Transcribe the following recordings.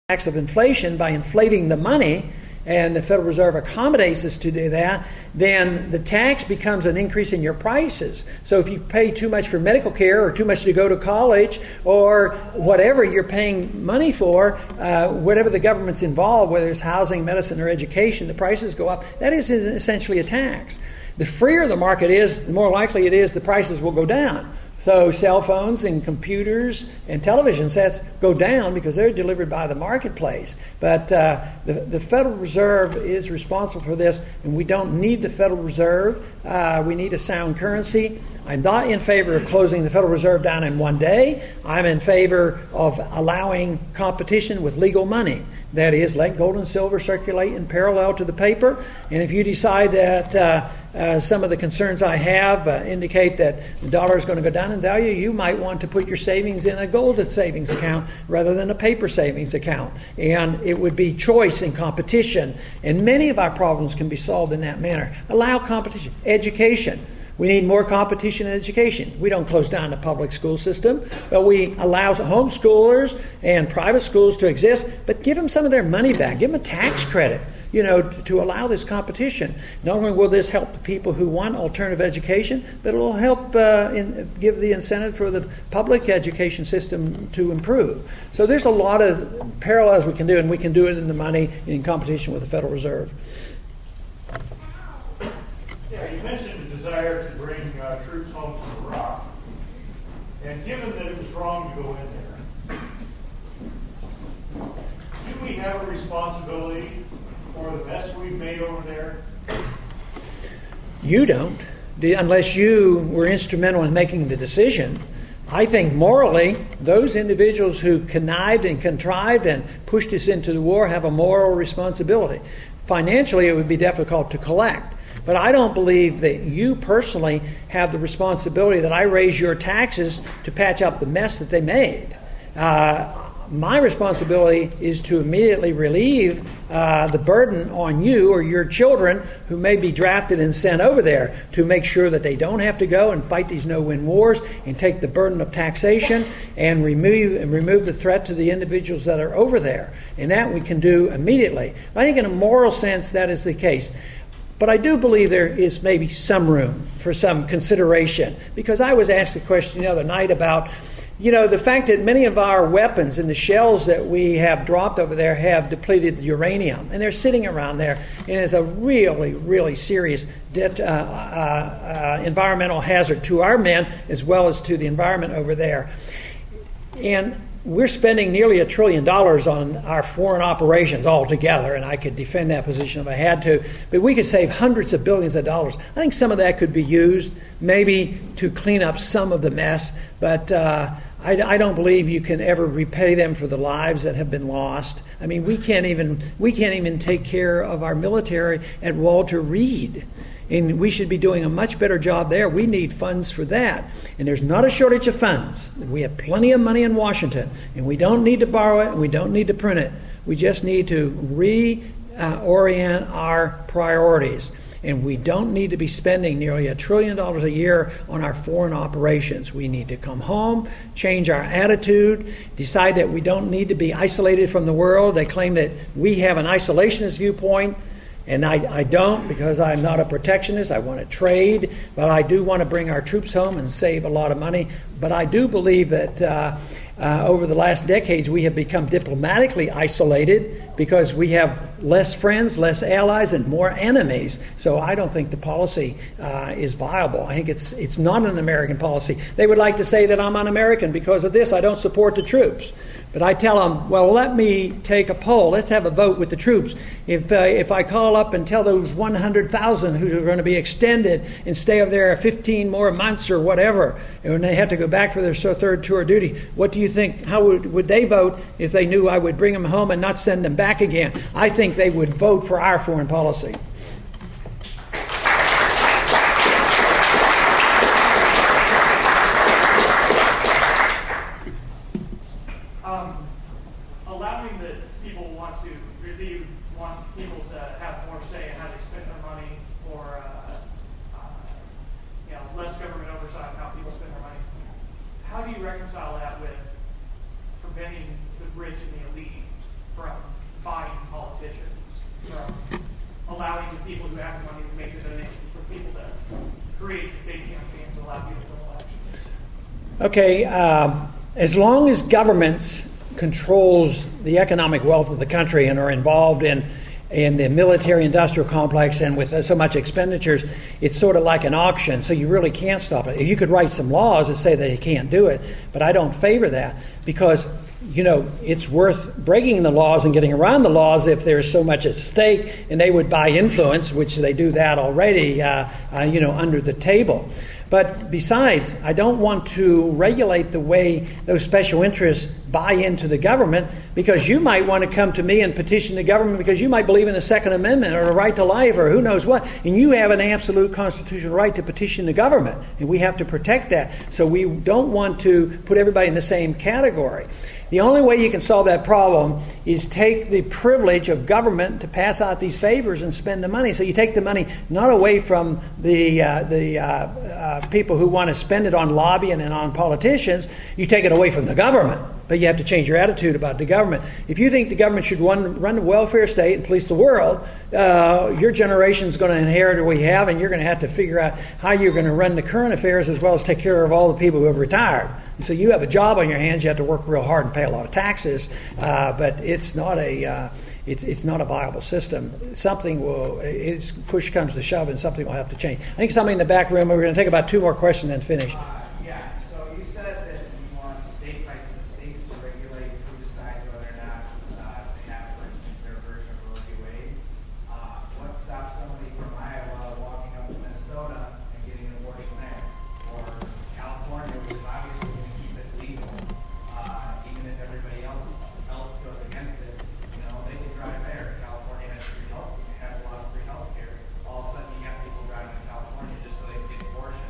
tax of inflation by inflating the money, and the Federal Reserve accommodates us to do that, then the tax becomes an increase in your prices. So if you pay too much for medical care or too much to go to college or whatever you're paying money for, whatever the government's involved, whether it's housing, medicine, or education, the prices go up. That is essentially a tax. The freer the market is, the more likely it is the prices will go down. So cell phones and computers and television sets go down because they're delivered by the marketplace. But the Federal Reserve is responsible for this, and we don't need the Federal Reserve. We need a sound currency. I'm not in favor of closing the Federal Reserve down in one day. I'm in favor of allowing competition with legal money. That is, let gold and silver circulate in parallel to the paper. And if you decide that some of the concerns I have indicate that the dollar is going to go down in value, you might want to put your savings in a gold savings account rather than a paper savings account. And it would be choice and competition. And many of our problems can be solved in that manner. Allow competition. Education. We need more competition in education. We don't close down the public school system, but we allow homeschoolers and private schools to exist, but give them some of their money back. Give them a tax credit, to allow this competition. Not only will this help the people who want alternative education, but it will help give the incentive for the public education system to improve. So there's a lot of parallels we can do, and we can do it in the money in competition with the Federal Reserve. Yeah, you mentioned the desire to bring troops home from Iraq. And given that it was wrong to go in there, do we have a responsibility for the mess we've made over there? You don't, unless you were instrumental in making the decision. I think morally, those individuals who connived and contrived and pushed us into the war have a moral responsibility. Financially, it would be difficult to collect. But I don't believe that you personally have the responsibility that I raise your taxes to patch up the mess that they made. My responsibility is to immediately relieve the burden on you or your children who may be drafted and sent over there, to make sure that they don't have to go and fight these no-win wars, and take the burden of taxation and remove the threat to the individuals that are over there. And that we can do immediately. I think in a moral sense that is the case. But I do believe there is maybe some room for some consideration, because I was asked a question the other night about, the fact that many of our weapons and the shells that we have dropped over there have depleted uranium, and they're sitting around there, and it's a really, really serious environmental hazard to our men as well as to the environment over there. And we're spending nearly $1 trillion on our foreign operations altogether, and I could defend that position if I had to, but we could save hundreds of billions of dollars. I think some of that could be used maybe to clean up some of the mess, but I don't believe you can ever repay them for the lives that have been lost. I mean, we can't even take care of our military at Walter Reed. And we should be doing a much better job there. We need funds for that. And there's not a shortage of funds. We have plenty of money in Washington. And we don't need to borrow it, and we don't need to print it. We just need to reorient our priorities. And we don't need to be spending nearly $1 trillion a year on our foreign operations. We need to come home, change our attitude, decide that we don't need to be isolated from the world. They claim that we have an isolationist viewpoint. And I don't, because I'm not a protectionist. I want to trade, but I do want to bring our troops home and save a lot of money. But I do believe that over the last decades we have become diplomatically isolated because we have less friends, less allies, and more enemies. So I don't think the policy is viable. I think it's not an American policy. They would like to say that I'm un-American because of this. I don't support the troops. But I tell them, well, let me take a poll. Let's have a vote with the troops. If I call up and tell those 100,000 who are going to be extended and stay over there 15 more months or whatever, and they have to go back for their third tour of duty, what do you think? How would they vote if they knew I would bring them home and not send them back again? I think they would vote for our foreign policy. Allowing that people want people to have more say in how they spend their money, or less government oversight on how people spend their money. How do you reconcile that with preventing the rich and the elite from Okay, as long as governments controls the economic wealth of the country and are involved in the military-industrial complex and with so much expenditures, it's sort of like an auction, so you really can't stop it. You could write some laws that say that you can't do it, but I don't favor that because, it's worth breaking the laws and getting around the laws if there's so much at stake, and they would buy influence, which they do that already, under the table. But besides, I don't want to regulate the way those special interests buy into the government, because you might want to come to me and petition the government because you might believe in the Second Amendment or a right to life or who knows what. And you have an absolute constitutional right to petition the government. And we have to protect that. So we don't want to put everybody in the same category. The only way you can solve that problem is take the privilege of government to pass out these favors and spend the money. So you take the money not away from the people who want to spend it on lobbying and on politicians. You take it away from the government. But you have to change your attitude about the government. If you think the government should run the welfare state and police the world, your generation is going to inherit what we have, and you're going to have to figure out how you're going to run the current affairs as well as take care of all the people who have retired. And so you have a job on your hands. You have to work real hard and pay a lot of taxes, but it's not a viable system. Something will, push comes to shove, and something will have to change. I think somebody in the back room. We're going to take about 2 more questions and then finish. So you said that you want state by the states to regulate who decides whether or not they have, for instance, their version of Roe v. Wade. What stops somebody from Iowa walking up to Minnesota and getting an abortion there? Or California, which is obviously going to keep it legal, even if everybody else goes against it. They can drive there. California has free health. It has a lot of free health care. All of a sudden, you got people driving to California just so they can get an abortion,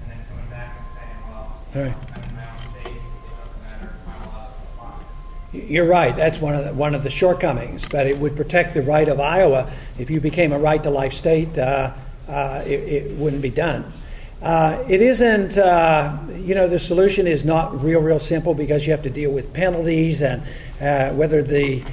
and then coming back and saying, well, Right. I'm in my own state, it doesn't matter if I'm allowed to apply. You're right. That's one of the shortcomings. But it would protect the right of Iowa. If you became a right to life state, it wouldn't be done. It isn't. The solution is not real simple because you have to deal with penalties and whether the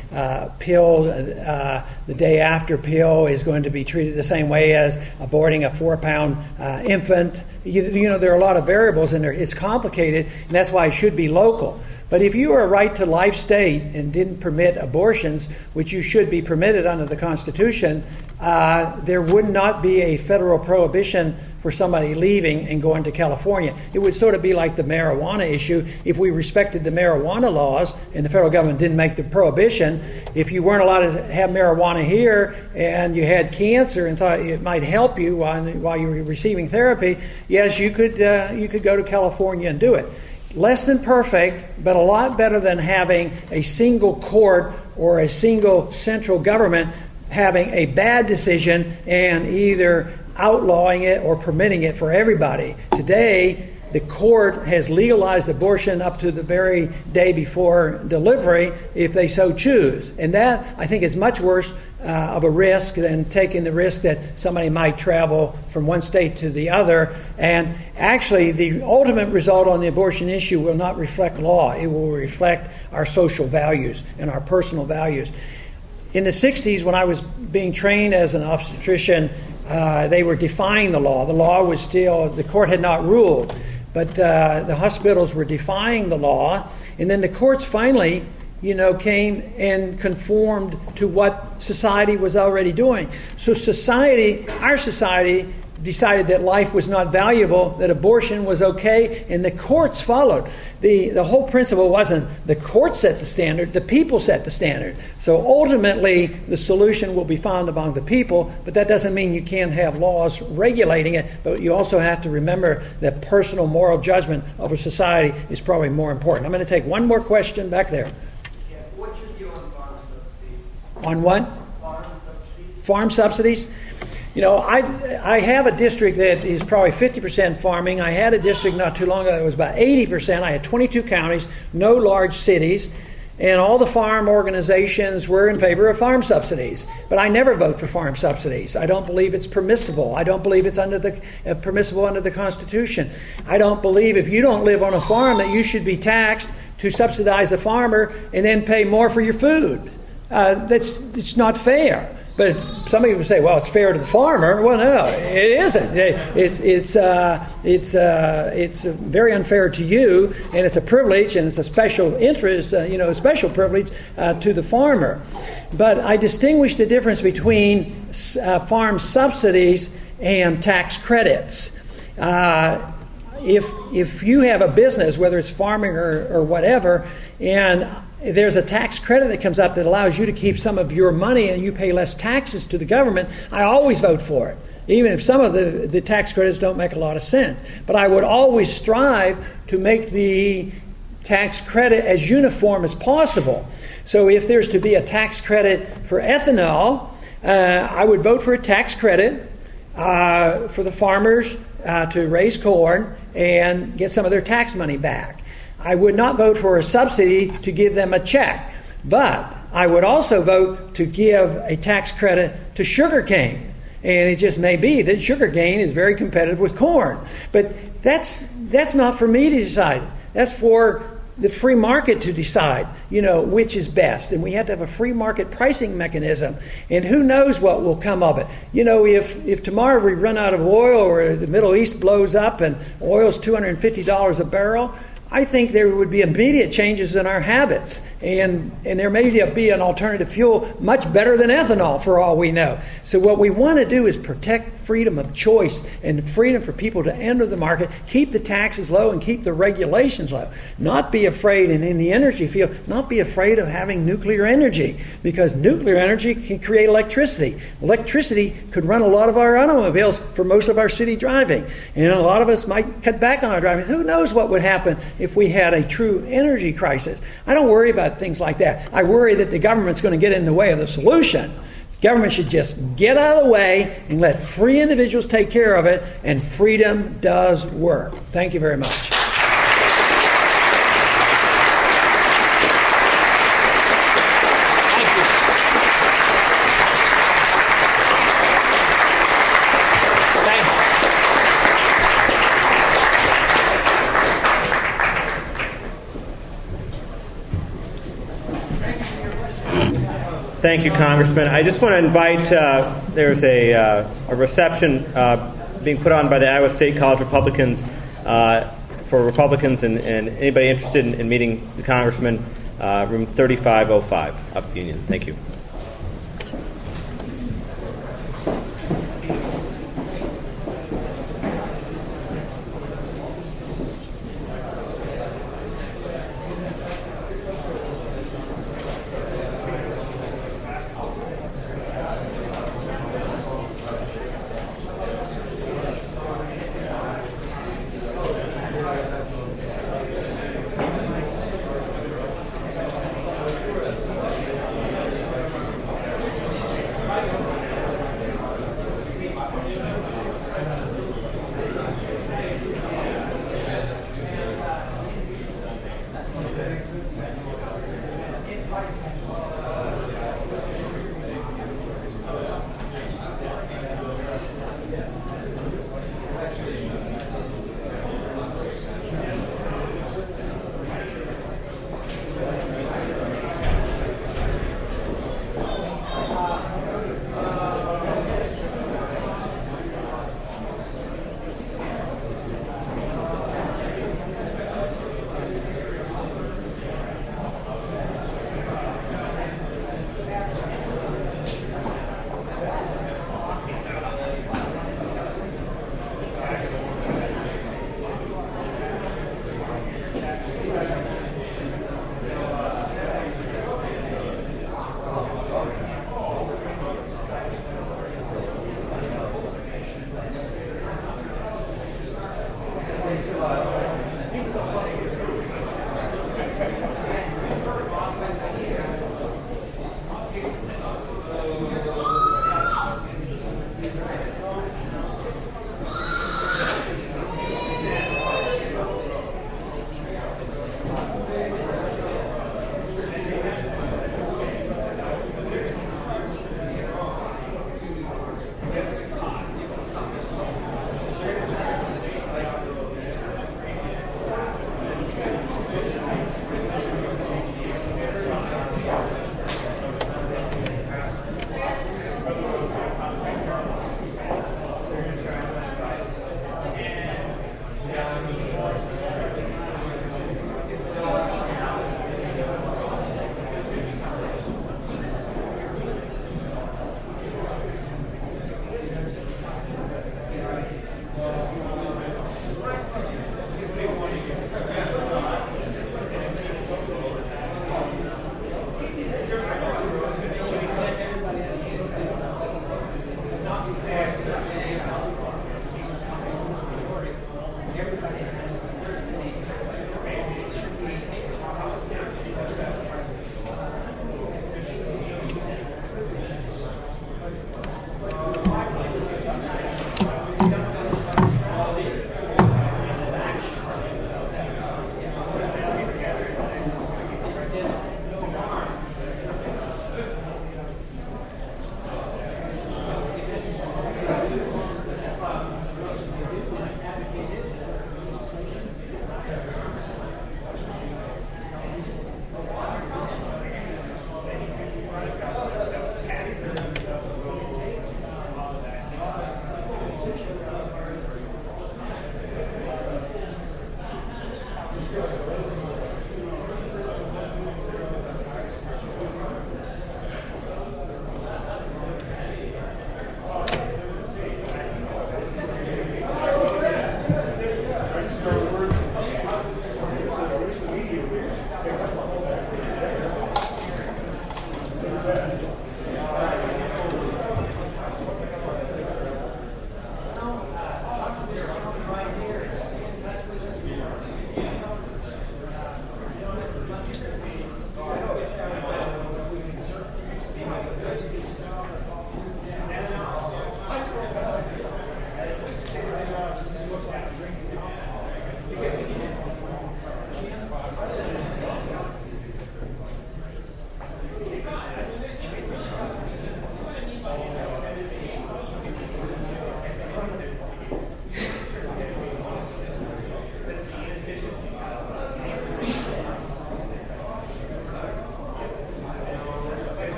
pill, the day after pill, is going to be treated the same way as aborting a 4-pound infant. There are a lot of variables in there. It's complicated, and that's why it should be local. But if you were a right to life state and didn't permit abortions, which you should be permitted under the Constitution, there would not be a federal prohibition for somebody leaving and going to California. It would sort of be like the marijuana issue. If we respected the marijuana laws and the federal government didn't make the prohibition, if you weren't allowed to have marijuana here and you had cancer and thought it might help you while you were receiving therapy, yes, you could go to California and do it. Less than perfect, but a lot better than having a single court or a single central government having a bad decision and either outlawing it or permitting it for everybody. Today, the court has legalized abortion up to the very day before delivery if they so choose. And that, I think, is much worse of a risk than taking the risk that somebody might travel from one state to the other. And actually, the ultimate result on the abortion issue will not reflect law. It will reflect our social values and our personal values. In the 60s, when I was being trained as an obstetrician, they were defying the law. The law was still, the court had not ruled, but the hospitals were defying the law. And then the courts finally, came and conformed to what society was already doing. So our society decided that life was not valuable, that abortion was okay, and the courts followed. The whole principle wasn't the court set the standard, the people set the standard. So ultimately, the solution will be found among the people, but that doesn't mean you can't have laws regulating it, but you also have to remember that personal moral judgment of a society is probably more important. I'm going to take one more question back there. Yeah, what's your view on farm subsidies? On what? Farm subsidies? Farm subsidies? I have a district that is probably 50% farming. I had a district not too long ago that was about 80%. I had 22 counties, no large cities, and all the farm organizations were in favor of farm subsidies. But I never vote for farm subsidies. I don't believe it's permissible. I don't believe it's permissible under the Constitution. I don't believe if you don't live on a farm that you should be taxed to subsidize the farmer and then pay more for your food. It's not fair. But somebody would say, well, it's fair to the farmer. Well, no, it isn't. It's very unfair to you, and it's a privilege, and it's a special interest, a special privilege to the farmer. But I distinguish the difference between farm subsidies and tax credits. If you have a business, whether it's farming or whatever, and there's a tax credit that comes up that allows you to keep some of your money and you pay less taxes to the government, I always vote for it, even if some of the tax credits don't make a lot of sense. But I would always strive to make the tax credit as uniform as possible. So if there's to be a tax credit for ethanol, I would vote for a tax credit for the farmers to raise corn and get some of their tax money back. I would not vote for a subsidy to give them a check, but I would also vote to give a tax credit to sugarcane. And it just may be that sugarcane is very competitive with corn. But that's not for me to decide. That's for the free market to decide, which is best. And we have to have a free market pricing mechanism. And who knows what will come of it. If tomorrow we run out of oil or the Middle East blows up and oil's $250 a barrel, I think there would be immediate changes in our habits, and there may be an alternative fuel much better than ethanol for all we know. So what we want to do is protect freedom of choice and freedom for people to enter the market, keep the taxes low and keep the regulations low. Not be afraid, and in the energy field, not be afraid of having nuclear energy, because nuclear energy can create electricity. Electricity could run a lot of our automobiles for most of our city driving, and a lot of us might cut back on our driving. Who knows what would happen if we had a true energy crisis? I don't worry about things like that. I worry that the government's going to get in the way of the solution. The government should just get out of the way and let free individuals take care of it, and freedom does work. Thank you very much. Thank you, Congressman. I just want to invite, there's a reception being put on by the Iowa State College Republicans for Republicans and anybody interested in meeting the Congressman, room 3505 up the Union. Thank you.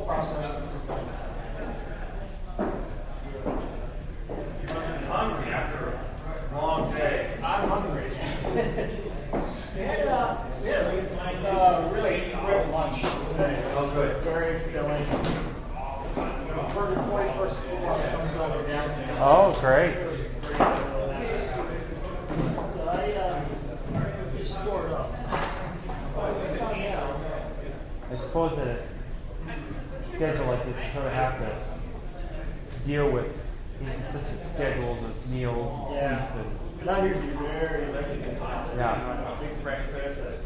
process. Hungry after a long day. I'm hungry. We had really great lunch today. Oh, good. Very filling. For the 41st floor, some building downtown. Oh, great. So I just stored up. I suppose that a schedule like this, you sort of have to deal with inconsistent schedules of meals and Yeah. sleep. And I'm usually very electric and classic. Yeah. Big breakfast and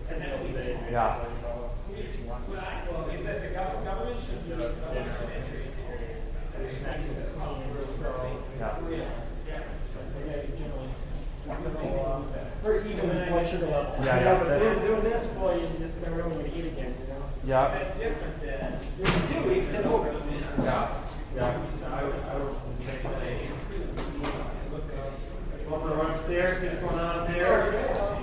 10 meals a day. Yeah. Is that the government should do dinner? Snacks and so Yeah. very even blood sugar level. Yeah, You yeah, know, but that's- doing this, boy, you just never know when you're going to eat again. You know. Yeah. That's different than in 2 weeks. Then over. Yeah. Yeah. I would say today. Over upstairs, see what's going on up there.